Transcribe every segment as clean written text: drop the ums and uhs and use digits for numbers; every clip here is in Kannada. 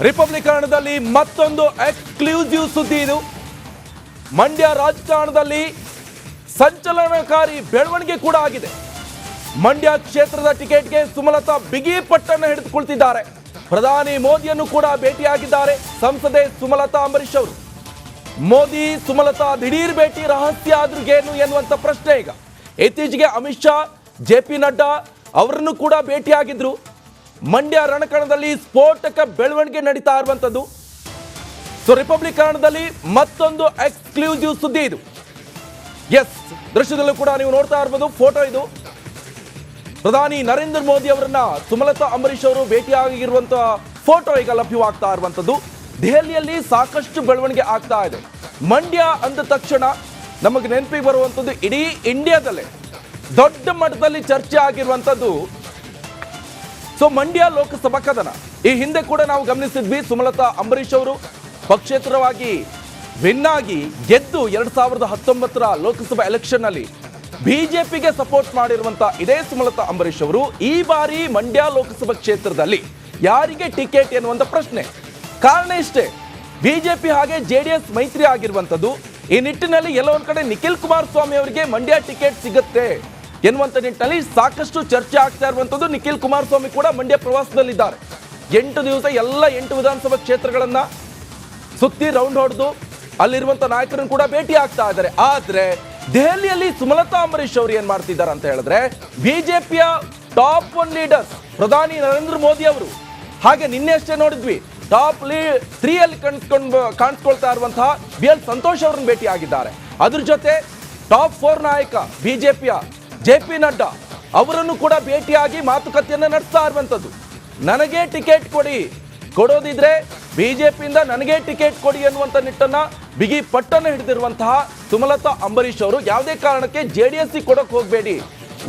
ರಿಪಬ್ಲಿಕನದಲ್ಲಿ ಮತ್ತೊಂದು ಎಕ್ಸ್ಕ್ಲೂಸಿವ್ ಸುದ್ದಿ ಇದು. ಮಂಡ್ಯ ರಾಜಕಾರಣದಲ್ಲಿ ಸಂಚಲನಕಾರಿ ಬೆಳವಣಿಗೆ ಕೂಡ ಆಗಿದೆ. ಮಂಡ್ಯ ಕ್ಷೇತ್ರದ ಟಿಕೆಟ್ಗೆ ಸುಮಲತಾ ಬಿಗಿ ಪಟ್ಟನ್ನು ಹಿಡಿದುಕೊಳ್ತಿದ್ದಾರೆ. ಪ್ರಧಾನಿ ಮೋದಿಯನ್ನು ಕೂಡ ಭೇಟಿಯಾಗಿದ್ದಾರೆ ಸಂಸದೆ ಸುಮಲತಾ ಅಂಬರೀಶ್ ಅವರು. ಮೋದಿ ಸುಮಲತಾ ದಿಢೀರ್ ಭೇಟಿ ರಹಸ್ಯ ಆದ್ರಿಗೇನು ಎನ್ನುವಂತ ಪ್ರಶ್ನೆ ಈಗ. ಇತ್ತೀಚೆಗೆ ಅಮಿತ್ ಶಾ, ಜೆ.ಪಿ. ನಡ್ಡಾ ಅವರನ್ನು ಕೂಡ ಭೇಟಿಯಾಗಿದ್ರು. ಮಂಡ್ಯ ರಣಕಣದಲ್ಲಿ ಸ್ಫೋಟಕ ಬೆಳವಣಿಗೆ ನಡೀತಾ ಇರುವಂತದ್ದು. ಸೊ ರಿಪಬ್ಲಿಕನದಲ್ಲಿ ಮತ್ತೊಂದು ಎಕ್ಸ್ಕ್ಲೂಸಿವ್ ಸುದ್ದಿ ಇದು. ಎಸ್, ದೃಶ್ಯದಲ್ಲೂ ಕೂಡ ನೀವು ನೋಡ್ತಾ ಇರಬಹುದು. ಫೋಟೋ ಇದು. ಪ್ರಧಾನಿ ನರೇಂದ್ರ ಮೋದಿ ಅವರನ್ನ ಸುಮಲತಾ ಅಂಬರೀಶ್ ಅವರು ಭೇಟಿಯಾಗಿರುವಂತಹ ಫೋಟೋ ಈಗ ಲಭ್ಯವಾಗ್ತಾ ಇರುವಂತದ್ದು. ದೆಹಲಿಯಲ್ಲಿ ಸಾಕಷ್ಟು ಬೆಳವಣಿಗೆ ಆಗ್ತಾ ಇದೆ. ಮಂಡ್ಯ ಅಂದ ತಕ್ಷಣ ನಮಗೆ ನೆನಪಿಗೆ ಬರುವಂತದ್ದು ಇಡೀ ಇಂಡಿಯಾದಲ್ಲೇ ದೊಡ್ಡ ಮಟ್ಟದಲ್ಲಿ ಚರ್ಚೆ ಆಗಿರುವಂತದ್ದು ಸೊ ಮಂಡ್ಯ ಲೋಕಸಭಾ ಕದನ. ಈ ಹಿಂದೆ ಕೂಡ ನಾವು ಗಮನಿಸಿದ್ವಿ, ಸುಮಲತಾ ಅಂಬರೀಶ್ ಅವರು ಪಕ್ಷೇತರವಾಗಿ ವಿನ್ ಆಗಿ ಗೆದ್ದು 2019 ಲೋಕಸಭಾ ಎಲೆಕ್ಷನ್ ನಲ್ಲಿ ಬಿಜೆಪಿಗೆ ಸಪೋರ್ಟ್ ಮಾಡಿರುವಂತ ಇದೇ ಸುಮಲತಾ ಅಂಬರೀಶ್ ಅವರು ಈ ಬಾರಿ ಮಂಡ್ಯ ಲೋಕಸಭಾ ಕ್ಷೇತ್ರದಲ್ಲಿ ಯಾರಿಗೆ ಟಿಕೆಟ್ ಎನ್ನುವಂತ ಪ್ರಶ್ನೆ. ಕಾರಣ ಇಷ್ಟೇ, ಬಿಜೆಪಿ ಹಾಗೆ ಜೆಡಿಎಸ್ ಮೈತ್ರಿ ಆಗಿರುವಂತದ್ದು. ಈ ನಿಟ್ಟಿನಲ್ಲಿ ಎಲ್ಲೋ ಒಂದ್ ಕಡೆ ನಿಖಿಲ್ ಕುಮಾರಸ್ವಾಮಿ ಅವರಿಗೆ ಮಂಡ್ಯ ಟಿಕೆಟ್ ಸಿಗುತ್ತೆ ಎನ್ನುವಂತ ನಿಟ್ಟಿನಲ್ಲಿ ಸಾಕಷ್ಟು ಚರ್ಚೆ ಆಗ್ತಾ ಇರುವಂತದ್ದು. ನಿಖಿಲ್ ಕುಮಾರಸ್ವಾಮಿ ಕೂಡ ಮಂಡ್ಯ ಪ್ರವಾಸದಲ್ಲಿದ್ದಾರೆ. 8 ದಿವಸ ಎಲ್ಲ 8 ವಿಧಾನಸಭಾ ಕ್ಷೇತ್ರಗಳನ್ನ ಸುತ್ತಿ ರೌಂಡ್ ಹೊಡೆದು ಅಲ್ಲಿರುವಂತ ನಾಯಕರನ್ನು ಕೂಡ ಭೇಟಿ ಆಗ್ತಾ ಇದ್ದಾರೆ. ಆದ್ರೆ ದೆಹಲಿಯಲ್ಲಿ ಸುಮಲತಾ ಅಂಬರೀಶ್ ಅವರು ಏನ್ ಮಾಡ್ತಿದ್ದಾರೆ ಅಂತ ಹೇಳಿದ್ರೆ, ಬಿಜೆಪಿಯ ಟಾಪ್ 1 ಲೀಡರ್ಸ್ ಪ್ರಧಾನಿ ನರೇಂದ್ರ ಮೋದಿ ಅವರು, ಹಾಗೆ ನಿನ್ನೆ ಅಷ್ಟೇ ನೋಡಿದ್ವಿ ಟಾಪ್ 3 ಅಲ್ಲಿ ಕಾಣಿಸ್ಕೊಳ್ತಾ ಇರುವಂತಹ ಬಿ.ಎಲ್. ಸಂತೋಷ್ ಅವರನ್ನು ಭೇಟಿ ಆಗಿದ್ದಾರೆ. ಅದ್ರ ಜೊತೆ ಟಾಪ್ 4 ನಾಯಕ ಬಿಜೆಪಿಯ ಜೆ.ಪಿ. ನಡ್ಡಾ ಅವರನ್ನು ಕೂಡ ಭೇಟಿಯಾಗಿ ಮಾತುಕತೆಯನ್ನ ನಡೆಸ್ತಾ ಇರುವಂತದ್ದು. ನನಗೆ ಟಿಕೆಟ್ ಕೊಡಿ, ಕೊಡೋದಿದ್ರೆ ಬಿಜೆಪಿಯಿಂದ ನನಗೆ ಟಿಕೆಟ್ ಕೊಡಿ ಎನ್ನುವಂತ ನಿಟ್ಟನ್ನ ಬಿಗಿ ಪಟ್ಟನ್ನು ಹಿಡಿದಿರುವಂತಹ ಸುಮಲತಾ ಅಂಬರೀಶ್ ಅವರು ಯಾವುದೇ ಕಾರಣಕ್ಕೆ ಜೆಡಿಎಸ್ ಕೊಡೋಕೆ ಹೋಗಬೇಡಿ,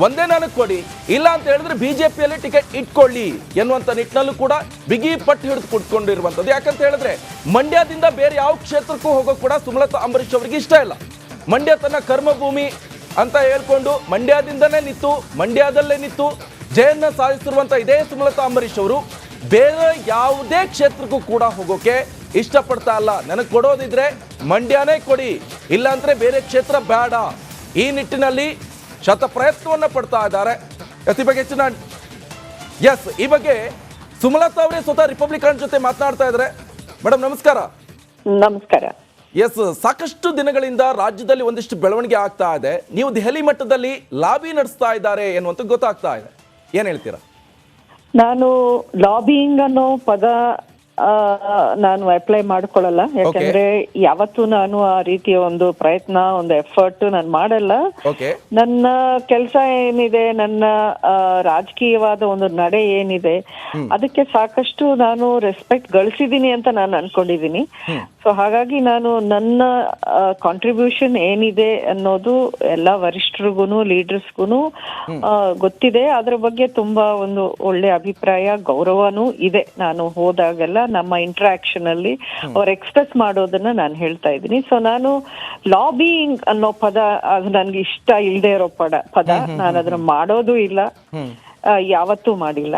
ಒಂದೇ ನನಗೆ ಕೊಡಿ, ಇಲ್ಲ ಅಂತ ಹೇಳಿದ್ರೆ ಬಿಜೆಪಿಯಲ್ಲಿ ಟಿಕೆಟ್ ಇಟ್ಕೊಳ್ಳಿ ಎನ್ನುವಂತ ನಿಟ್ಟಿನಲ್ಲೂ ಕೂಡ ಬಿಗಿ ಪಟ್ಟು ಹಿಡಿದು ಕುಟ್ಕೊಂಡಿರುವಂತದ್ದು. ಯಾಕಂತ ಹೇಳಿದ್ರೆ ಮಂಡ್ಯದಿಂದ ಬೇರೆ ಯಾವ ಕ್ಷೇತ್ರಕ್ಕೂ ಹೋಗೋಕೆ ಕೂಡ ಸುಮಲತಾ ಅಂಬರೀಶ್ ಅವರಿಗೆ ಇಷ್ಟ ಇಲ್ಲ. ಮಂಡ್ಯ ತನ್ನ ಕರ್ಮಭೂಮಿ ಅಂತ ಹೇಳ್ಕೊಂಡು ಮಂಡ್ಯದಲ್ಲೇ ನಿಂತು ಜಯನ್ನ ಸಾಧಿಸಿರುವಂತ ಇದೇ ಸುಮಲತಾ ಅಂಬರೀಶ್ ಅವರು ಬೇರೆ ಯಾವುದೇ ಕ್ಷೇತ್ರಕ್ಕೂ ಕೂಡ ಹೋಗೋಕೆ ಇಷ್ಟಪಡ್ತಾ ಇಲ್ಲ. ನನಗೆ ಕೊಡೋದಿದ್ರೆ ಮಂಡ್ಯನೇ ಕೊಡಿ, ಇಲ್ಲ ಅಂದ್ರೆ ಬೇರೆ ಕ್ಷೇತ್ರ ಬೇಡ, ಈ ನಿಟ್ಟಿನಲ್ಲಿ ಶತ ಪ್ರಯತ್ನವನ್ನ ಪಡ್ತಾ ಇದ್ದಾರೆ. ಈ ಬಗ್ಗೆ ಈ ಬಗ್ಗೆ ಸುಮಲತಾ ಅವರೇ ಸ್ವತಃ ರಿಪಬ್ಲಿಕನ್ ಜೊತೆ ಮಾತನಾಡ್ತಾ ಇದ್ದಾರೆ. ಮೇಡಮ್ ನಮಸ್ಕಾರ. ನಮಸ್ಕಾರ. ಎಸ್, ಸಾಕಷ್ಟು ದಿನಗಳಿಂದ ರಾಜ್ಯದಲ್ಲಿ ಒಂದಿಷ್ಟು ಬೆಳವಣಿಗೆ ಆಗ್ತಾ ಇದೆ. ನೀವು ದೆಹಲಿ ಮಟ್ಟದಲ್ಲಿ ಲಾಬಿ ನಡೆಸ್ತಾ ಇದ್ದಾರೆ ಎನ್ನುವಂತ ಗೊತ್ತಾಗ್ತಾ ಇದೆ, ಏನ್ ಹೇಳ್ತೀರಾ? ನಾನು ಲಾಬಿಂಗ್ ಅನ್ನೋ ಪದ ನಾನು ಅಪ್ಲೈ ಮಾಡ್ಕೊಳ್ಳಲ್ಲ. ಯಾಕಂದ್ರೆ ಯಾವತ್ತೂ ನಾನು ಆ ರೀತಿಯ ಒಂದು ಪ್ರಯತ್ನ, ಒಂದು ಎಫರ್ಟ್ ನಾನು ಮಾಡಲ್ಲ. ನನ್ನ ಕೆಲಸ ಏನಿದೆ, ನನ್ನ ರಾಜಕೀಯವಾದ ಒಂದು ನಡೆ ಏನಿದೆ, ಅದಕ್ಕೆ ಸಾಕಷ್ಟು ನಾನು ರೆಸ್ಪೆಕ್ಟ್ ಗಳಿಸಿದೀನಿ ಅಂತ ನಾನು ಅನ್ಕೊಂಡಿದೀನಿ. ಸೊ ಹಾಗಾಗಿ ನಾನು ನನ್ನ ಕಾಂಟ್ರಿಬ್ಯೂಷನ್ ಏನಿದೆ ಅನ್ನೋದು ಎಲ್ಲ ವರಿಷ್ಠರಿಗೂ ಲೀಡರ್ಸ್ಗೂ ಗೊತ್ತಿದೆ. ಅದ್ರ ಬಗ್ಗೆ ತುಂಬಾ ಒಂದು ಒಳ್ಳೆ ಅಭಿಪ್ರಾಯ, ಗೌರವನೂ ಇದೆ. ನಾನು ಹೋದಾಗೆಲ್ಲ ನಮ್ಮ ಇಂಟ್ರಾಕ್ಷನ್ ಅಲ್ಲಿ ಅವ್ರು ಎಕ್ಸ್ಪ್ರೆಸ್ ಮಾಡೋದನ್ನ ನಾನು ಹೇಳ್ತಾ ಇದ್ದೀನಿ. ಸೊ ನಾನು ಲಾಬಿಂಗ್ ಅನ್ನೋ ಪದ ಅದು ನನ್ಗೆ ಇಷ್ಟ ಇಲ್ಲದೆ ಇರೋ ಪದ. ನಾನು ಅದನ್ನ ಮಾಡೋದು ಇಲ್ಲ, ಯಾವತ್ತೂ ಮಾಡಿಲ್ಲ.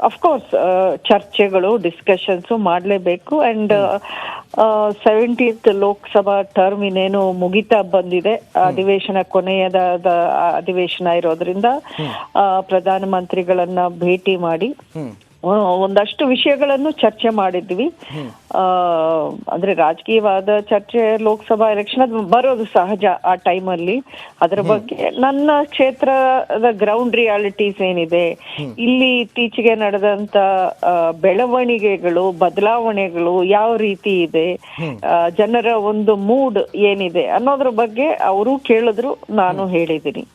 ಅಫ್ಕೋರ್ಸ್ ಚರ್ಚೆಗಳು, ಡಿಸ್ಕಷನ್ಸ್ ಮಾಡಲೇಬೇಕು. ಅಂಡ್ 17th ಲೋಕಸಭಾ ಟರ್ಮ್ ಇನ್ನೇನು ಮುಗಿತಾ ಬಂದಿದೆ. ಅಧಿವೇಶನ ಕೊನೆಯದಾದ ಅಧಿವೇಶನ ಇರೋದ್ರಿಂದ ಪ್ರಧಾನಮಂತ್ರಿಗಳನ್ನ ಭೇಟಿ ಮಾಡಿ ಒಂದಷ್ಟು ವಿಷಯಗಳನ್ನು ಚರ್ಚೆ ಮಾಡಿದ್ವಿ. ಅಂದ್ರೆ ರಾಜಕೀಯವಾದ ಚರ್ಚೆ, ಲೋಕಸಭಾ ಎಲೆಕ್ಷನ್ ಅದು ಬರೋದು ಸಹಜ ಆ ಟೈಮಲ್ಲಿ. ಅದರ ಬಗ್ಗೆ ನನ್ನ ಕ್ಷೇತ್ರದ ಗ್ರೌಂಡ್ ರಿಯಾಲಿಟೀಸ್ ಏನಿದೆ, ಇಲ್ಲಿ ಇತ್ತೀಚೆಗೆ ನಡೆದಂತ ಬೆಳವಣಿಗೆಗಳು, ಬದಲಾವಣೆಗಳು ಯಾವ ರೀತಿ ಇದೆ, ಜನರ ಒಂದು ಮೂಡ್ ಏನಿದೆ ಅನ್ನೋದ್ರ ಬಗ್ಗೆ ಅವರು ಕೇಳಿದ್ರು, ನಾನು ಹೇಳಿದ್ದೀನಿ.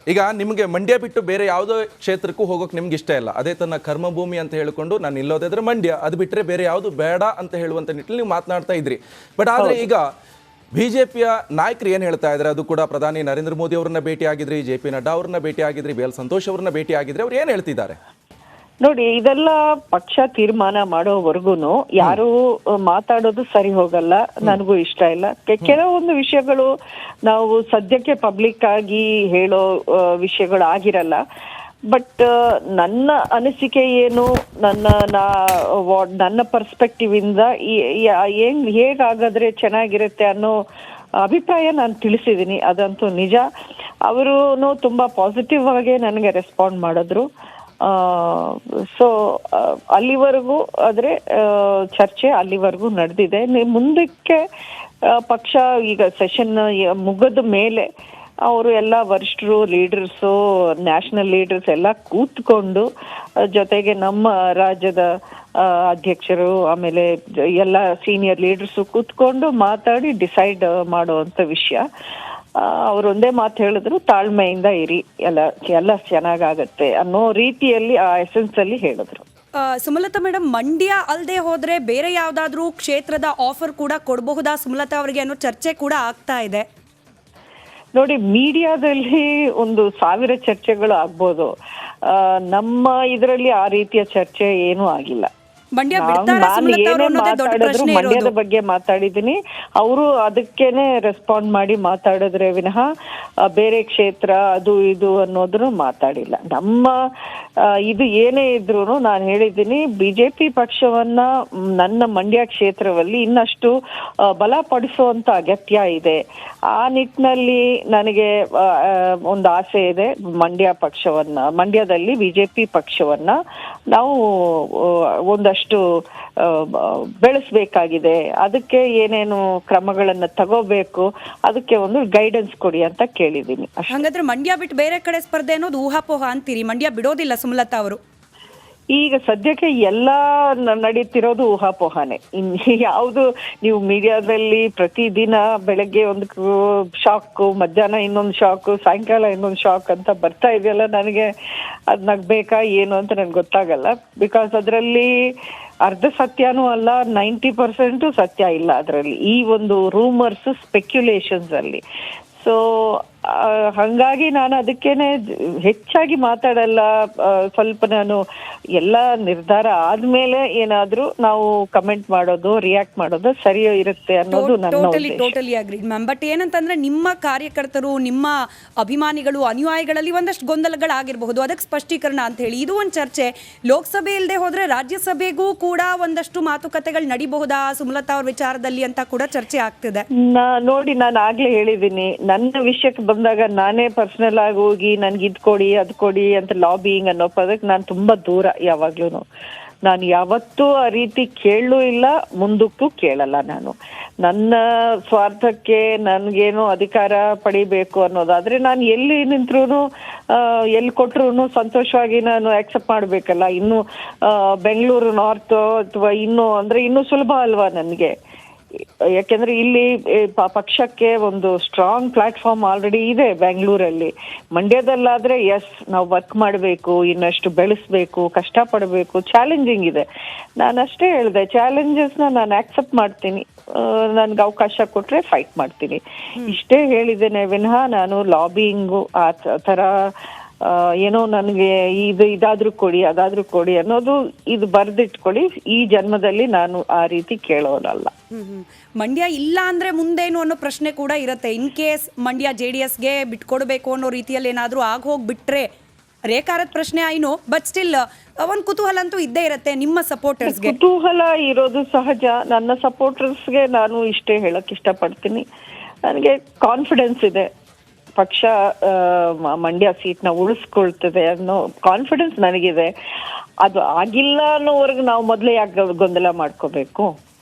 ಈಗ ನಿಮಗೆ ಮಂಡ್ಯ ಬಿಟ್ಟು ಬೇರೆ ಯಾವುದೋ ಕ್ಷೇತ್ರಕ್ಕೂ ಹೋಗೋಕೆ ನಿಮ್ಗೆ ಇಷ್ಟ ಇಲ್ಲ, ಅದೇ ತನ್ನ ಕರ್ಮಭೂಮಿ ಅಂತ ಹೇಳಿಕೊಂಡು ನಾನು ನಿಲ್ಲೋದಾದ್ರೆ ಮಂಡ್ಯ, ಅದು ಬಿಟ್ಟರೆ ಬೇರೆ ಯಾವುದು ಬೇಡ ಅಂತ ಹೇಳುವಂತ ನಿಟ್ಟಿನಲ್ಲಿ ನೀವು ಮಾತನಾಡ್ತಾ ಇದ್ರಿ. ಬಟ್ ಆದ್ರೆ ಈಗ ಬಿಜೆಪಿಯ ನಾಯಕರು ಏನ್ ಹೇಳ್ತಾ ಇದ್ದಾರೆ, ಅದು ಕೂಡ ಪ್ರಧಾನಿ ನರೇಂದ್ರ ಮೋದಿ ಅವರನ್ನ ಭೇಟಿ ಆಗಿದ್ರಿ, ಜೆ.ಪಿ. ನಡ್ಡಾ ಅವರನ್ನ ಭೇಟಿ ಆಗಿದ್ರಿ, ಬಿ.ಎಲ್. ಸಂತೋಷ್ ಅವರನ್ನ ಭೇಟಿ ಆಗಿದ್ರಿ, ಅವ್ರು ಏನ್ ಹೇಳ್ತಿದ್ದಾರೆ? ನೋಡಿ, ಇದೆಲ್ಲ ಪಕ್ಷ ತೀರ್ಮಾನ ಮಾಡೋವರೆಗೂ ಯಾರು ಮಾತಾಡೋದು ಸರಿ ಹೋಗಲ್ಲ, ನನಗೂ ಇಷ್ಟ ಇಲ್ಲ. ಕೆಲವೊಂದು ವಿಷಯಗಳು ನಾವು ಸದ್ಯಕ್ಕೆ ಪಬ್ಲಿಕ್ ಆಗಿ ಹೇಳೋ ವಿಷಯಗಳು ಆಗಿರಲ್ಲ. ಬಟ್ ನನ್ನ ಅನಿಸಿಕೆ ಏನು, ನನ್ನ ಪರ್ಸ್ಪೆಕ್ಟಿವ್ ಇಂದ ಹೇಗಾಗಾದ್ರೆ ಚೆನ್ನಾಗಿರುತ್ತೆ ಅನ್ನೋ ಅಭಿಪ್ರಾಯ ನಾನು ತಿಳಿಸಿದ್ದೀನಿ. ಅದಂತೂ ನಿಜ. ಅವರು ತುಂಬಾ ಪಾಸಿಟಿವ್ ಆಗಿ ನನಗೆ ರೆಸ್ಪಾಂಡ್ ಮಾಡಿದ್ರು. ಸೊ ಅಲ್ಲಿವರೆಗೂ ಆದ್ರೆ ಚರ್ಚೆ ಅಲ್ಲಿವರೆಗೂ ನಡೆದಿದೆ. ಮುಂದಕ್ಕೆ ಪಕ್ಷ ಈಗ ಸೆಷನ್ ಮುಗಿದ ಮೇಲೆ ಅವರು ಎಲ್ಲ ವರಿಷ್ಠರು, ಲೀಡರ್ಸು, ನ್ಯಾಷನಲ್ ಲೀಡರ್ಸ್ ಎಲ್ಲ ಕೂತ್ಕೊಂಡು, ಜೊತೆಗೆ ನಮ್ಮ ರಾಜ್ಯದ ಅಧ್ಯಕ್ಷರು, ಆಮೇಲೆ ಎಲ್ಲ ಸೀನಿಯರ್ ಲೀಡರ್ಸು ಕೂತ್ಕೊಂಡು ಮಾತಾಡಿ ಡಿಸೈಡ್ ಮಾಡುವಂತ ವಿಷಯ. ಅವರೊಂದೇ ಮಾತು ಹೇಳಿದ್ರು, ತಾಳ್ಮೆಯಿಂದ ಇರಿ, ಎಲ್ಲ ಚೆನ್ನಾಗಾಗತ್ತೆ ಅನ್ನೋ ರೀತಿಯಲ್ಲಿ ಆ ಎಸೆನ್ಸ್ ಅಲ್ಲಿ ಹೇಳಿದ್ರು. ಸುಮಲತಾ ಮೇಡಮ್, ಮಂಡ್ಯ ಅಲ್ಲದೆ ಹೋದ್ರೆ ಬೇರೆ ಯಾವ್ದಾದ್ರು ಕ್ಷೇತ್ರದ ಆಫರ್ ಕೂಡ ಕೊಡಬಹುದಾ ಸುಮಲತಾ ಅವರಿಗೆ ಅನ್ನೋ ಚರ್ಚೆ ಕೂಡ ಆಗ್ತಾ ಇದೆ. ನೋಡಿ, ಮೀಡಿಯಾದಲ್ಲಿ 1000 ಚರ್ಚೆಗಳು ಆಗ್ಬೋದು. ನಮ್ಮ ಇದರಲ್ಲಿ ಆ ರೀತಿಯ ಚರ್ಚೆ ಏನೂ ಆಗಿಲ್ಲ. ನಾನು ಏನೇ ಮಾತಾಡಿದ್ರು ಮಂಡ್ಯದ ಬಗ್ಗೆ ಮಾತಾಡಿದ್ದೀನಿ. ಅವರು ಅದಕ್ಕೇನೆ ರೆಸ್ಪಾಂಡ್ ಮಾಡಿ ಮಾತಾಡಿದ್ರೆ ವಿನಃ ಬೇರೆ ಕ್ಷೇತ್ರ ಅದು ಇದು ಅನ್ನೋದನ್ನು ಮಾತಾಡಿಲ್ಲ. ನಮ್ಮ ಇದು ಏನೇ ಇದ್ರು ನಾನು ಹೇಳಿದ್ದೀನಿ, ಬಿಜೆಪಿ ಪಕ್ಷವನ್ನ ನನ್ನ ಮಂಡ್ಯ ಕ್ಷೇತ್ರದಲ್ಲಿ ಇನ್ನಷ್ಟು ಬಲಪಡಿಸುವಂತ ಅಗತ್ಯ ಇದೆ. ಆ ನಿಟ್ಟಿನಲ್ಲಿ ನನಗೆ ಒಂದು ಆಸೆ ಇದೆ. ಮಂಡ್ಯದಲ್ಲಿ ಬಿಜೆಪಿ ಪಕ್ಷವನ್ನ ನಾವು ಒಂದಷ್ಟು ಬೆಳೆಸಬೇಕಾಗಿದೆ. ಅದಕ್ಕೆ ಏನೇನು ಕ್ರಮಗಳನ್ನ ತಗೋಬೇಕು, ಅದಕ್ಕೆ ಒಂದು ಗೈಡೆನ್ಸ್ ಕೊಡಿ ಅಂತ ಕೇಳಿದ್ದೀನಿ. ಹಾಗಾದ್ರೆ ಮಂಡ್ಯ ಬಿಟ್ಟು ಬೇರೆ ಕಡೆ ಸ್ಪರ್ಧೆ ಅನ್ನೋದು ಊಹಾಪೋಹ ಅಂತೀರಿ? ಮಂಡ್ಯ ಬಿಡೋದಿಲ್ಲ ಸುಮಲತಾ ಅವರು? ಈಗ ಸದ್ಯಕ್ಕೆ ಎಲ್ಲ ನಡೀತಿರೋದು ಊಹಾಪೋಹನೆ. ಯಾವುದು ನೀವು ಮೀಡಿಯಾದಲ್ಲಿ ಪ್ರತಿದಿನ ಬೆಳಗ್ಗೆ ಒಂದು ಶಾಕ್, ಮಧ್ಯಾಹ್ನ ಇನ್ನೊಂದು ಶಾಕ್, ಸಾಯಂಕಾಲ ಇನ್ನೊಂದು ಶಾಕ್ ಅಂತ ಬರ್ತಾ ಇದೆಯಲ್ಲ, ನನಗೆ ಅದ್ ನಗ್ಬೇಕಾ ಏನು ಅಂತ ನನ್ಗೆ ಗೊತ್ತಾಗಲ್ಲ. ಬಿಕಾಸ್ ಅದರಲ್ಲಿ ಅರ್ಧ ಸತ್ಯನೂ ಅಲ್ಲ, 90% ಸತ್ಯ ಇಲ್ಲ ಅದರಲ್ಲಿ. ಈ ಒಂದು ರೂಮರ್ಸ್, ಸ್ಪೆಕ್ಯುಲೇಷನ್ಸ್ ಅಲ್ಲಿ. ಸೊ ಹಂಗಾಗಿ ನಾನು ಅದಕ್ಕೇನೆ ಹೆಚ್ಚಾಗಿ ಮಾತಾಡಲ್ಲ. ಸ್ವಲ್ಪ ನಾನು ಎಲ್ಲ ನಿರ್ಧಾರ ಆದ್ಮೇಲೆ ಏನಾದ್ರೂ ನಾವು ಕಮೆಂಟ್ ಮಾಡೋದು, ರಿಯಾಕ್ಟ್ ಮಾಡೋದು ಸರಿಯೋ ಇರುತ್ತೆ ಅನ್ನೋದು ನನ್ನ ಉದ್ದೇಶ. Totally agreed ma'am. ಬಟ್ ಏನಂತಂದ್ರೆ ನಿಮ್ಮ ಕಾರ್ಯಕರ್ತರು, ನಿಮ್ಮ ಅಭಿಮಾನಿಗಳು, ಅನುಯಾಯಿಗಳಲ್ಲಿ ಒಂದಷ್ಟು ಗೊಂದಲಗಳಾಗಿರಬಹುದು, ಅದಕ್ಕೆ ಸ್ಪಷ್ಟೀಕರಣ ಅಂತ ಹೇಳಿ ಇದು ಒಂದು ಚರ್ಚೆ. ಲೋಕಸಭೆ ಇಲ್ಲದೆ ಹೋದ್ರೆ ರಾಜ್ಯಸಭೆಗೂ ಕೂಡ ಒಂದಷ್ಟು ಮಾತುಕತೆಗಳು ನಡಿಬಹುದಾ ಸುಮಲತಾ ಅವ್ರ ವಿಚಾರದಲ್ಲಿ ಅಂತ ಕೂಡ ಚರ್ಚೆ ಆಗ್ತಿದೆ. ನೋಡಿ, ನಾನು ಆಗ್ಲೇ ಹೇಳಿದ್ದೀನಿ, ನನ್ನ ವಿಷಯಕ್ಕೆ ಬಂದಾಗ ನಾನೇ ಪರ್ಸನಲ್ ಆಗಿ ಹೋಗಿ ನನ್ಗೆ ಇದ್ ಕೊಡಿ ಅದ್ ಕೊಡಿ ಅಂತ ಲಾಬಿಂಗ್ ಅನ್ನೋ ಪದಕ್ಕೆ ನಾನು ತುಂಬಾ ದೂರ. ಯಾವಾಗ್ಲೂ ನಾನು ಯಾವತ್ತೂ ಆ ರೀತಿ ಕೇಳಲೂ ಇಲ್ಲ, ಮುಂದಕ್ಕೂ ಕೇಳಲ್ಲ. ನಾನು ನನ್ನ ಸ್ವಾರ್ಥಕ್ಕೆ ನನ್ಗೇನು ಅಧಿಕಾರ ಪಡಿಬೇಕು ಅನ್ನೋದಾದ್ರೆ ನಾನು ಎಲ್ಲಿ ನಿಂತ್ರು, ಎಲ್ಲಿ ಕೊಟ್ರು ಸಂತೋಷವಾಗಿ ನಾನು ಆಕ್ಸೆಪ್ಟ್ ಮಾಡ್ಬೇಕಲ್ಲ. ಇನ್ನು ಬೆಂಗಳೂರು ನಾರ್ತ್ ಅಥವಾ ಇನ್ನೂ ಸುಲಭ ಅಲ್ವಾ ನನಗೆ? ಯಾಕೆಂದ್ರೆ ಇಲ್ಲಿ ಪಕ್ಷಕ್ಕೆ ಒಂದು ಸ್ಟ್ರಾಂಗ್ ಪ್ಲಾಟ್ಫಾರ್ಮ್ ಆಲ್ರೆಡಿ ಇದೆ ಬೆಂಗಳೂರಲ್ಲಿ. ಮಂಡ್ಯದಲ್ಲಾದ್ರೆ ನಾವು ವರ್ಕ್ ಮಾಡಬೇಕು, ಇನ್ನಷ್ಟು ಬೆಳೆಸ್ಬೇಕು, ಕಷ್ಟಪಡಬೇಕು, ಚಾಲೆಂಜಿಂಗ್ ಇದೆ. ನಾನು ಅಷ್ಟೇ ಹೇಳಿದೆ, ಚಾಲೆಂಜಸ್ನ ನಾನು ಆಕ್ಸೆಪ್ಟ್ ಮಾಡ್ತೀನಿ, ನನ್ಗೆ ಅವಕಾಶ ಕೊಟ್ರೆ ಫೈಟ್ ಮಾಡ್ತೀನಿ, ಇಷ್ಟೇ ಹೇಳಿದ್ದೇನೆ ವಿನಃ ನಾನು ಲಾಬಿಂಗು ಆ ತರ ಏನೋ ನನಗೆ ಇದಾದ್ರೂ ಕೊಡಿ ಅದಾದ್ರೂ ಕೊಡಿ ಅನ್ನೋದು ಇದು ಬರ್ದಿಟ್ಕೊಳ್ಳಿ. ಈ ಜನ್ಮದಲ್ಲಿ ನಾನು ಆ ರೀತಿ ಕೇಳೋರಲ್ಲ. ಮಂಡ್ಯ ಇಲ್ಲ ಅಂದ್ರೆ ಮುಂದೇನು ಅನ್ನೋ ಪ್ರಶ್ನೆ ಕೂಡ ಇರುತ್ತೆ. ಇನ್ ಕೇಸ್ ಮಂಡ್ಯ JDSಗೆ ಬಿಟ್ಕೊಡ್ಬೇಕು ಅನ್ನೋ ರೀತಿಯಲ್ಲಿ ಏನಾದ್ರೂ ಹೋಗ್ಬಿಟ್ರೆ ರೇಖಾರದ ಪ್ರಶ್ನೆ ಐನೋ, ಬಟ್ ಸ್ಟಿಲ್ ಒಂದು ಕುತೂಹಲ ಅಂತೂ ಇದ್ದೇ ಇರುತ್ತೆ ನಿಮ್ಮ ಸಪೋರ್ಟರ್ಸ್ಗೆ. ಕುತೂಹಲ ಇರೋದು ಸಹಜ. ನನ್ನ ಸಪೋರ್ಟರ್ಸ್ಗೆ ನಾನು ಇಷ್ಟೇ ಹೇಳಕ್ ಇಷ್ಟಪಡ್ತೀನಿ, ನನಗೆ ಕಾನ್ಫಿಡೆನ್ಸ್ ಇದೆ ಪಕ್ಷ ಮಂಡ್ಯ ಸೀಟ್ನ ಉಳಿಸ್ಕೊಳ್ತದೆ ಅನ್ನೋ ಕಾನ್ಫಿಡೆನ್ಸ್ ನನಗಿದೆ. ಅದು ಆಗಿಲ್ಲ ಅನ್ನೋವರೆಗೂ ನಾವು ಮೊದಲೇ ಯಾಕೆ ಗೊಂದಲ ಮಾಡ್ಕೋಬೇಕು?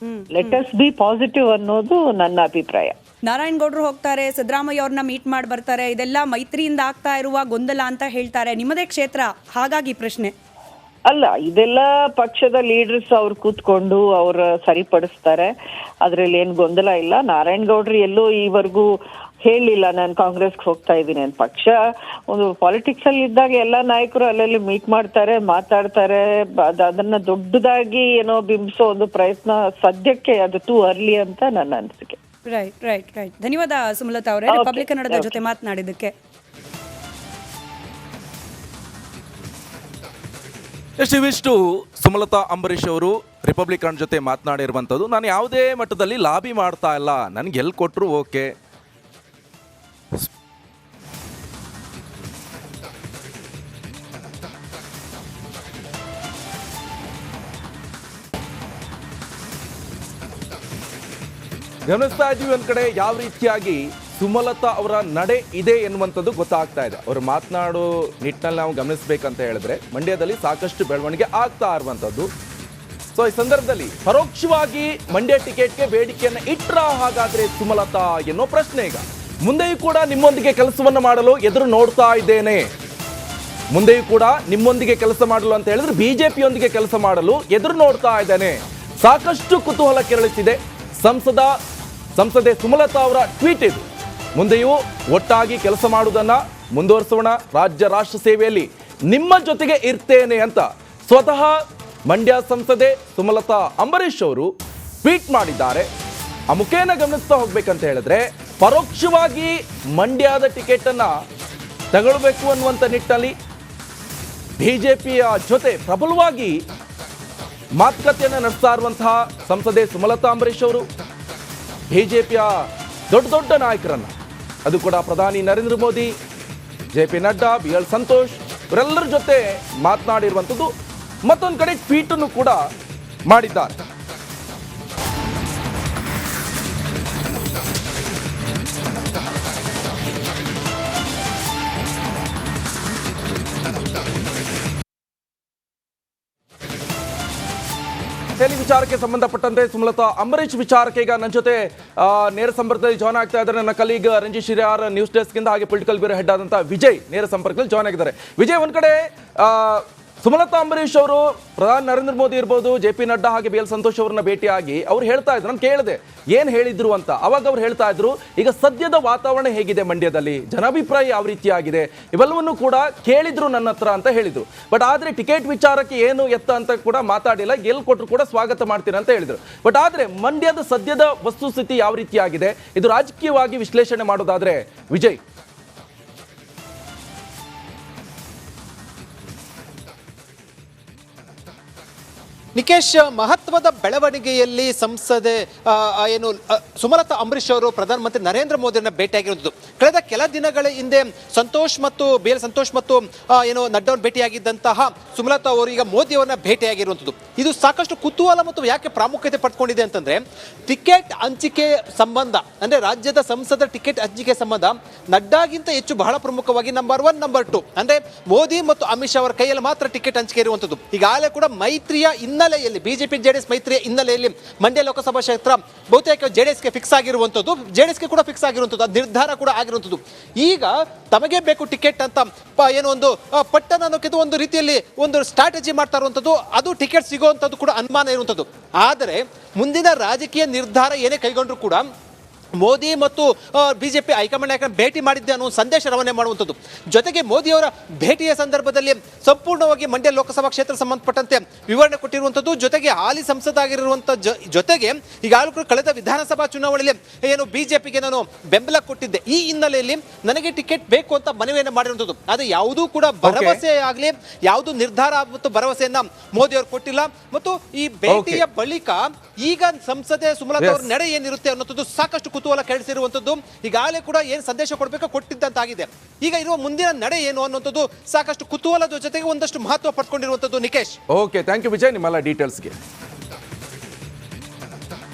ಲೆಟ್ ಅಸ್ ಬಿ ಪಾಸಿಟಿವ್ ಅನ್ನೋದು ನನ್ನ ಅಭಿಪ್ರಾಯ. ನಾರಾಯಣಗೌಡರು ಹೋಗ್ತಾರೆ, ಸಿದ್ದರಾಮಯ್ಯ ಅವ್ರನ್ನ ಮೀಟ್ ಮಾಡಿ ಬರ್ತಾರೆ, ಇದೆಲ್ಲ ಮೈತ್ರಿಯಿಂದ ಆಗ್ತಾ ಇರುವ ಗೊಂದಲ ಅಂತ ಹೇಳ್ತಾರೆ. ನಿಮ್ಮದೇ ಕ್ಷೇತ್ರ, ಹಾಗಾಗಿ ಪ್ರಶ್ನೆ ಅಲ್ಲ, ಇದೆಲ್ಲ ಪಕ್ಷದ ಲೀಡರ್ಸ್ ಅವ್ರು ಕೂತ್ಕೊಂಡು ಅವ್ರ ಸರಿಪಡಿಸ್ತಾರೆ, ಅದ್ರಲ್ಲಿ ಏನ್ ಗೊಂದಲ ಇಲ್ಲ. ನಾರಾಯಣಗೌಡ್ರು ಎಲ್ಲೂ ಈವರೆಗೂ ಹೇಳಿಲ್ಲ ನಾನು ಕಾಂಗ್ರೆಸ್ಗೆ ಹೋಗ್ತಾ ಇದ್ದೀನಿ ಅಂತ. ಪಕ್ಷ ಒಂದು ಪಾಲಿಟಿಕ್ಸ್ ಅಲ್ಲಿ ಇದ್ದಾಗ ಎಲ್ಲಾ ನಾಯಕರು ಅಲ್ಲಲ್ಲಿ ಮೀಟ್ ಮಾಡ್ತಾರೆ, ಮಾತಾಡ್ತಾರೆ. ಅದನ್ನ ದೊಡ್ಡದಾಗಿ ಏನೋ ಬಿಂಬಿಸೋ ಒಂದು ಪ್ರಯತ್ನ ಸದ್ಯಕ್ಕೆ ಅದು ಟೂ ಅರ್ಲಿ ಅಂತ ನನ್ನ ಅನಿಸಿಕೆ. ರೈಟ್. ಧನ್ಯವಾದ ಸುಮಲತಾ ಅವರೇ, ರಿಪಬ್ಲಿಕ್ ಕನ್ನಡದ ಜೊತೆ ಮಾತನಾಡಿದ್ದಕ್ಕೆ. ಇವಿಷ್ಟು ಸುಮಲತಾ ಅಂಬರೀಶ್ ಅವರು ರಿಪಬ್ಲಿಕ್ ಕನ್ನಡ ಜೊತೆ ಮಾತನಾಡಿರುವಂಥದ್ದು. ನಾನು ಯಾವುದೇ ಮಟ್ಟದಲ್ಲಿ ಲಾಬಿ ಮಾಡ್ತಾ ಇಲ್ಲ, ನನಗೆ ಎಲ್ಲಿ ಕೊಟ್ಟರು ಓಕೆ. ಗಮನಿಸ್ತಾ ಇದ್ದೀವಿ ಒಂದ್ ಕಡೆ ಯಾವ ರೀತಿಯಾಗಿ ಸುಮಲತಾ ಅವರ ನಡೆ ಇದೆ ಎನ್ನುವಂಥದ್ದು ಗೊತ್ತಾಗ್ತಾ ಇದೆ. ಅವರು ಮಾತನಾಡೋ ನಿಟ್ಟಿನಲ್ಲಿ ನಾವು ಗಮನಿಸಬೇಕಂತ ಹೇಳಿದ್ರೆ ಮಂಡ್ಯದಲ್ಲಿ ಸಾಕಷ್ಟು ಬೆಳವಣಿಗೆ ಆಗ್ತಾ ಇರುವಂಥದ್ದು. ಸೊ ಈ ಸಂದರ್ಭದಲ್ಲಿ ಪರೋಕ್ಷವಾಗಿ ಮಂಡ್ಯ ಟಿಕೆಟ್ಗೆ ಬೇಡಿಕೆಯನ್ನು ಇಟ್ರ ಹಾಗಾದ್ರೆ ಸುಮಲತಾ ಎನ್ನೋ ಪ್ರಶ್ನೆ ಈಗ. ಮುಂದೆಯೂ ಕೂಡ ನಿಮ್ಮೊಂದಿಗೆ ಕೆಲಸವನ್ನು ಮಾಡಲು ಎದುರು ನೋಡ್ತಾ ಇದ್ದೇನೆ, ಮುಂದೆಯೂ ಕೂಡ ನಿಮ್ಮೊಂದಿಗೆ ಕೆಲಸ ಮಾಡಲು ಅಂತ ಹೇಳಿದ್ರೆ ಬಿಜೆಪಿಯೊಂದಿಗೆ ಕೆಲಸ ಮಾಡಲು ಎದುರು ನೋಡ್ತಾ ಇದ್ದೇನೆ. ಸಾಕಷ್ಟು ಕುತೂಹಲ ಕೆರಳಿಸಿದೆ ಸಂಸದೆ ಸುಮಲತಾ ಅವರ ಟ್ವೀಟ್ ಇದು. ಮುಂದೆಯೂ ಒಟ್ಟಾಗಿ ಕೆಲಸ ಮಾಡುವುದನ್ನ ಮುಂದುವರಿಸೋಣ, ರಾಜ್ಯ ರಾಷ್ಟ್ರ ಸೇವೆಯಲ್ಲಿ ನಿಮ್ಮ ಜೊತೆಗೆ ಇರ್ತೇನೆ ಅಂತ ಸ್ವತಃ ಮಂಡ್ಯ ಸಂಸದೆ ಸುಮಲತಾ ಅಂಬರೀಶ್ ಅವರು ಟ್ವೀಟ್ ಮಾಡಿದ್ದಾರೆ. ಆ ಮುಖೇನ ಗಮನಿಸ್ತಾ ಹೋಗ್ಬೇಕಂತ ಹೇಳಿದ್ರೆ ಪರೋಕ್ಷವಾಗಿ ಮಂಡ್ಯದ ಟಿಕೆಟ್ ಅನ್ನ ತಗೊಳ್ಬೇಕು ಅನ್ನುವಂಥ ನಿಟ್ಟಿನಲ್ಲಿ ಬಿಜೆಪಿಯ ಜೊತೆ ಪ್ರಬಲವಾಗಿ ಮಾತುಕತೆಯನ್ನು ನಡೆಸ್ತಾ ಇರುವಂತಹ ಸಂಸದೆ ಸುಮಲತಾ ಅಂಬರೀಶ್ ಅವರು ಬಿಜೆಪಿಯ ದೊಡ್ಡ ನಾಯಕರನ್ನ, ಅದು ಕೂಡ ಪ್ರಧಾನಿ ನರೇಂದ್ರ ಮೋದಿ, JP ನಡ್ಡಾ, BL ಸಂತೋಷ್ ಇವರೆಲ್ಲರ ಜೊತೆ ಮಾತನಾಡಿರುವಂಥದ್ದು. ಮತ್ತೊಂದು ಕಡೆ ಟ್ವೀಟ್ ಅನ್ನು ಕೂಡ ಮಾಡಿದ್ದಾರೆ. ತೆಲಿ ವಿಚಾರಕ್ಕೆ ಸಂಬಂಧಪಟ್ಟಂತೆ ಸುಮಲತಾ ಅಂಬರೀಶ್ ವಿಚಾರಕ್ಕೆ ಈಗ ನನ್ನ ಜೊತೆ ನೇರ ಸಂಪರ್ಕದಲ್ಲಿ ಜಾಯ್ನ್ ಆಗ್ತಾ ಇದ್ದಾರೆ ನನ್ನ colleague Ranjit Shiriyar news desk ಇಂದ, ಹಾಗೆ ಪೊಲಿಟಿಕಲ್ ಬ್ಯೂರೋ ಹೆಡ್ ಆದಂತಹ ವಿಜಯ್ ನೇರ ಸಂಪರ್ಕದಲ್ಲಿ ಜಾಯ್ನ್ ಆಗಿದ್ದಾರೆ. ವಿಜಯ್, ಒಂದ್ ಕಡೆ ಸುಮಲತಾ ಅಂಬರೀಶ್ ಅವರು ಪ್ರಧಾನಿ ನರೇಂದ್ರ ಮೋದಿ ಇರ್ಬೋದು, JP ನಡ್ಡಾ ಹಾಗೆ BL ಸಂತೋಷ್ ಅವರನ್ನ ಭೇಟಿಯಾಗಿ ಅವ್ರು ಹೇಳ್ತಾ ಇದ್ರು, ನಾನು ಕೇಳಿದೆ ಏನ್ ಹೇಳಿದ್ರು ಅಂತ. ಅವಾಗ ಅವ್ರು ಹೇಳ್ತಾ ಇದ್ರು ಈಗ ಸದ್ಯದ ವಾತಾವರಣ ಹೇಗಿದೆ ಮಂಡ್ಯದಲ್ಲಿ, ಜನಾಭಿಪ್ರಾಯ ಯಾವ ರೀತಿಯಾಗಿದೆ, ಇವೆಲ್ಲವನ್ನು ಕೂಡ ಕೇಳಿದ್ರು ನನ್ನ ಹತ್ರ ಅಂತ ಹೇಳಿದ್ರು. ಬಟ್ ಆದ್ರೆ ಟಿಕೆಟ್ ವಿಚಾರಕ್ಕೆ ಏನು ಎತ್ತ ಅಂತ ಕೂಡ ಮಾತಾಡಿಲ್ಲ, ಗೆಲ್ ಕೊಟ್ಟರು ಕೂಡ ಸ್ವಾಗತ ಮಾಡ್ತೀನಿ ಅಂತ ಹೇಳಿದ್ರು. ಬಟ್ ಆದ್ರೆ ಮಂಡ್ಯದ ಸದ್ಯದ ವಸ್ತುಸ್ಥಿತಿ ಯಾವ ರೀತಿಯಾಗಿದೆ, ಇದು ರಾಜಕೀಯವಾಗಿ ವಿಶ್ಲೇಷಣೆ ಮಾಡೋದಾದ್ರೆ ವಿಜಯ್? ನಿಕೇಶ್, ಮಹತ್ವದ ಬೆಳವಣಿಗೆಯಲ್ಲಿ ಸಂಸದೆ ಸುಮಲತಾ ಅಂಬರೀಶ್ ಅವರು ಪ್ರಧಾನಮಂತ್ರಿ ನರೇಂದ್ರ ಮೋದಿಯನ್ನ ಭೇಟಿಯಾಗಿರುವುದು. ಕಳೆದ ಕೆಲ ದಿನಗಳ ಹಿಂದೆ BL ಸಂತೋಷ್ ಮತ್ತು ನಡ್ಡಾ ಅವರು ಭೇಟಿಯಾಗಿದ್ದಂತಹ ಸುಮಲತಾ ಅವರು ಈಗ ಮೋದಿ ಅವರನ್ನ ಭೇಟಿಯಾಗಿರುವಂಥದ್ದು. ಇದು ಸಾಕಷ್ಟು ಕುತೂಹಲ ಮತ್ತು ಯಾಕೆ ಪ್ರಾಮುಖ್ಯತೆ ಪಡ್ಕೊಂಡಿದೆ ಅಂತಂದ್ರೆ, ಟಿಕೆಟ್ ಹಂಚಿಕೆ ಸಂಬಂಧ, ಅಂದ್ರೆ ರಾಜ್ಯದ ಸಂಸದರ ಟಿಕೆಟ್ ಹಂಚಿಕೆ ಸಂಬಂಧ ನಡ್ಡಾಗಿಂತ ಹೆಚ್ಚು ಬಹಳ ಪ್ರಮುಖವಾಗಿ ನಂಬರ್ 1 ನಂಬರ್ 2 ಅಂದ್ರೆ ಮೋದಿ ಮತ್ತು ಅಮಿತ್ ಶಾ ಅವರ ಕೈಯಲ್ಲಿ ಮಾತ್ರ ಟಿಕೆಟ್ ಹಂಚಿಕೆ ಇರುವಂಥದ್ದು. ಈಗಾಗಲೇ ಕೂಡ ಮೈತ್ರಿಯ ಹಿನ್ನೆಲೆಯಲ್ಲಿ, ಬಿಜೆಪಿ JDS ಮೈತ್ರಿಯ ಹಿನ್ನೆಲೆಯಲ್ಲಿ ಮಂಡ್ಯ ಲೋಕಸಭಾ ಕ್ಷೇತ್ರ ಬಹುತೇಕ JDSಗೆ ಫಿಕ್ಸ್ ಆಗಿರುವಂಥದ್ದು, JDSಗೆ ಕೂಡ ಫಿಕ್ಸ್ ಆಗಿರುವಂಥದ್ದು, ಅದು ನಿರ್ಧಾರ ಕೂಡ ಆಗಿರುವಂಥದ್ದು. ಈಗ ತಮಗೆ ಬೇಕು ಟಿಕೆಟ್ ಅಂತ ಒಂದು ಪಟ್ಟಣ ಒಂದು ರೀತಿಯಲ್ಲಿ ಒಂದು ಸ್ಟ್ರಾಟಜಿ ಮಾಡ್ತಾ ಇರುವಂಥದ್ದು, ಅದು ಟಿಕೆಟ್ ಸಿಗುವಂಥದ್ದು ಕೂಡ ಅನುಮಾನ ಇರುವಂಥದ್ದು. ಆದರೆ ಮುಂದಿನ ರಾಜಕೀಯ ನಿರ್ಧಾರ ಏನೇ ಕೈಗೊಂಡ್ರು ಕೂಡ ಮೋದಿ ಮತ್ತು ಬಿಜೆಪಿ ಹೈಕಮಾಂಡ್ ನಾಯಕರನ್ನು ಭೇಟಿ ಮಾಡಿದ್ದೆ ಅನ್ನೋ ಸಂದೇಶ ರವಾನೆ ಮಾಡುವಂಥದ್ದು. ಜೊತೆಗೆ ಮೋದಿಯವರ ಭೇಟಿಯ ಸಂದರ್ಭದಲ್ಲಿ ಸಂಪೂರ್ಣವಾಗಿ ಮಂಡ್ಯ ಲೋಕಸಭಾ ಕ್ಷೇತ್ರ ಸಂಬಂಧಪಟ್ಟಂತೆ ವಿವರಣೆ ಕೊಟ್ಟಿರುವಂಥದ್ದು. ಜೊತೆಗೆ ಹಾಲಿ ಸಂಸದಾಗಿರುವಂಥ ಜೊತೆಗೆ ಈಗಾಗಲೂ ಕಳೆದ ವಿಧಾನಸಭಾ ಚುನಾವಣೆಯಲ್ಲಿ ಬಿಜೆಪಿಗೆ ನಾನು ಬೆಂಬಲ ಕೊಟ್ಟಿದ್ದೆ, ಈ ಹಿನ್ನೆಲೆಯಲ್ಲಿ ನನಗೆ ಟಿಕೆಟ್ ಬೇಕು ಅಂತ ಮನವಿಯನ್ನು ಮಾಡಿರುವಂಥದ್ದು. ಆದರೆ ಯಾವುದೂ ಕೂಡ ಭರವಸೆ ಆಗಲಿ, ಯಾವುದು ನಿರ್ಧಾರ ಮತ್ತು ಭರವಸೆಯನ್ನ ಮೋದಿ ಅವರು ಕೊಟ್ಟಿಲ್ಲ. ಮತ್ತು ಈ ಭೇಟಿಯ ಬಳಿಕ ಈಗ ಸಂಸದೆ ಸುಮಲತಾ ಅವರ ನಡೆ ಏನಿರುತ್ತೆ ಅನ್ನೋದು ಸಾಕಷ್ಟು ಕುತೂಹಲ ಕೆರಳಿಸಿರುವಂಥದ್ದು. ಈಗಾಗಲೇ ಕೂಡ ಏನು ಸಂದೇಶ ಕೊಡಬೇಕು ಕೊಟ್ಟಿದ್ದಂತಾಗಿದೆ. ಈಗ ಇರುವ ಮುಂದಿನ ನಡೆ ಏನು ಅನ್ನುವಂಥದ್ದು ಸಾಕಷ್ಟು ಕುತೂಹಲದ ಜೊತೆಗೆ ಒಂದಷ್ಟು ಮಹತ್ವ ಪಡ್ಕೊಂಡಿರುವಂಥದ್ದು. Nikesh, okay, thank you Vijay ನಿಮ್ಮೆಲ್ಲ ಡೀಟೇಲ್ಸ್ಗೆ.